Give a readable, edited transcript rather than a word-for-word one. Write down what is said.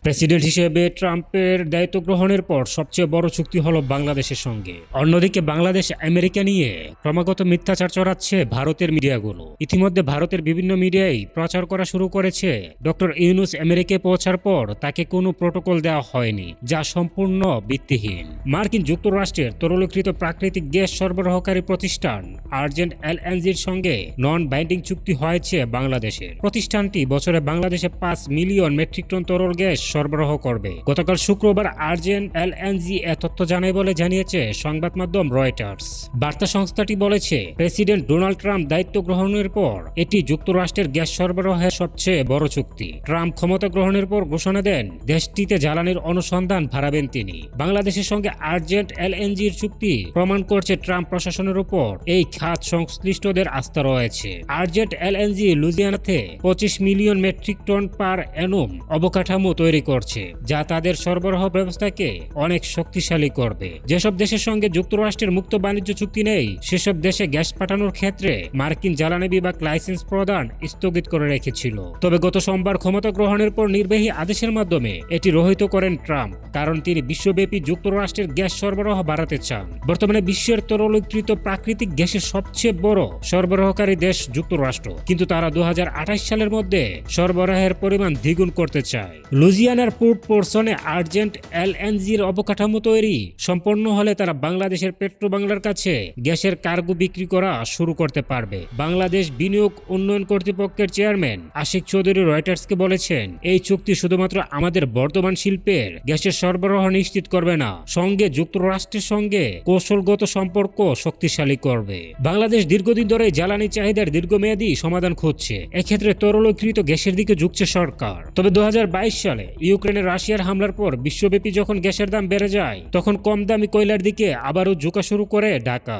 President হিসেবে ট্রাম্পের দায়িত্ব গ্রহণের পর সবচেয়ে বড় চুক্তি হলো বাংলাদেশের সঙ্গে। অন্যদিকে বাংলাদেশ আমেরিকা নিয়ে ক্রমাগত মিথ্যাচার চড়াচ্ছে ভারতের মিডিয়াগুলো। ইতিমধ্যে ভারতের বিভিন্ন মিডিয়ায় প্রচার করা শুরু করেছে ডক্টর ইউনূস আমেরিকায় পৌঁছার পর তাকে কোনো প্রটোকল দেওয়া হয়নি, যা সম্পূর্ণ ভিত্তিহীন। মার্কিন যুক্তরাষ্ট্রের তরলীকৃত প্রাকৃতিক গ্যাস সরবরাহকারী প্রতিষ্ঠান আর্জেন্ট এলএনজির সঙ্গে নন বাইন্ডিং চুক্তি হয়েছে বাংলাদেশের। প্রতিষ্ঠানটি বছরে বাংলাদেশে 5 মিলিয়ন মেট্রিক টন তরল গ্যাস সরবরাহ করবে। গতকাল শুক্রবার আর্জেন্ট এলএনজি এ তথ্য জানায় বলে জানিয়েছে সংবাদ মাধ্যম রয়টার্স। বার্তা সংস্থাটি বলেছে, প্রেসিডেন্ট ডোনাল্ড ট্রাম্প দায়িত্ব গ্রহণের পর এটি যুক্তরাষ্ট্রের গ্যাস সরবরাহের সবচেয়ে বড় চুক্তি। ট্রাম্প ক্ষমতা গ্রহণের পর ঘোষণা দেন দেশটিতে জ্বালানির অনুসন্ধান বাড়াবেন তিনি। বাংলাদেশের সঙ্গে আর্জেন্ট এলএনজির চুক্তি প্রমাণ করছে ট্রাম্প প্রশাসনের উপর এই খাত সংশ্লিষ্টদের আস্থা রয়েছে। আর্জেন্ট এলএনজি লুজিয়ানাতে 25 million metric ton per annum অবকাঠামো তৈরি করছে, যা তাদের সরবরাহ ব্যবস্থাকে অনেক শক্তিশালী করবে। যেসব দেশের সঙ্গে যুক্তরাষ্ট্রের মুক্ত বাণিজ্য চুক্তি নেই, সেসব দেশে গ্যাস পাঠানোর ক্ষেত্রে মার্কিন জ্বালানি বিভাগ লাইসেন্স প্রদান স্থগিত করে রেখেছিল। তবে গত সোমবার ক্ষমতা গ্রহণের পর নির্বাহী আদেশের মাধ্যমে এটি রহিত করেন ট্রাম্প, কারণ তিনি বিশ্বব্যাপী যুক্তরাষ্ট্রের গ্যাস সরবরাহ বাড়াতে চান। বর্তমানে বিশ্বের তরলীকৃত প্রাকৃতিক গ্যাসের সবচেয়ে বড় সরবরাহকারী দেশ যুক্তরাষ্ট্র, কিন্তু তারা 2028 সালের মধ্যে সরবরাহের পরিমাণ দ্বিগুণ করতে চায়। লুজিয়ানার পোর্ট পোর্সনে আর্জেন্ট এলএনজির অবকাঠামো তৈরি সম্পন্ন হলে তারা বাংলাদেশের পেট্রোবাংলার কাছে গ্যাসের কার্গো বিক্রি করা শুরু করতে পারবে। বাংলাদেশ বিনিয়োগ উন্নয়ন কর্তৃপক্ষের চেয়ারম্যান আশিক চৌধুরী রয়টার্সকে বলেছেন, এই চুক্তি শুধুমাত্র আমাদের বর্তমান শিল্পের গ্যাসের সরবরাহ নিশ্চিত করবে না, সঙ্গে যুক্তরাষ্ট্রের সঙ্গে কৌশলগত সম্পর্ক শক্তিশালী করবে। বাংলাদেশ দীর্ঘদিন ধরে জ্বালানি চাহিদার দীর্ঘমেয়াদী সমাধান খুঁজছে। এক্ষেত্রে তরলীকৃত গ্যাসের দিকে ঝুঁকছে সরকার। তবে 2022 সালে ইউক্রেনে রাশিয়ার হামলার পর বিশ্বব্যাপী যখন গ্যাসের দাম বেড়ে যায়, তখন কম দামি কয়লার দিকে আবারও ঝুঁকা শুরু করে ঢাকা।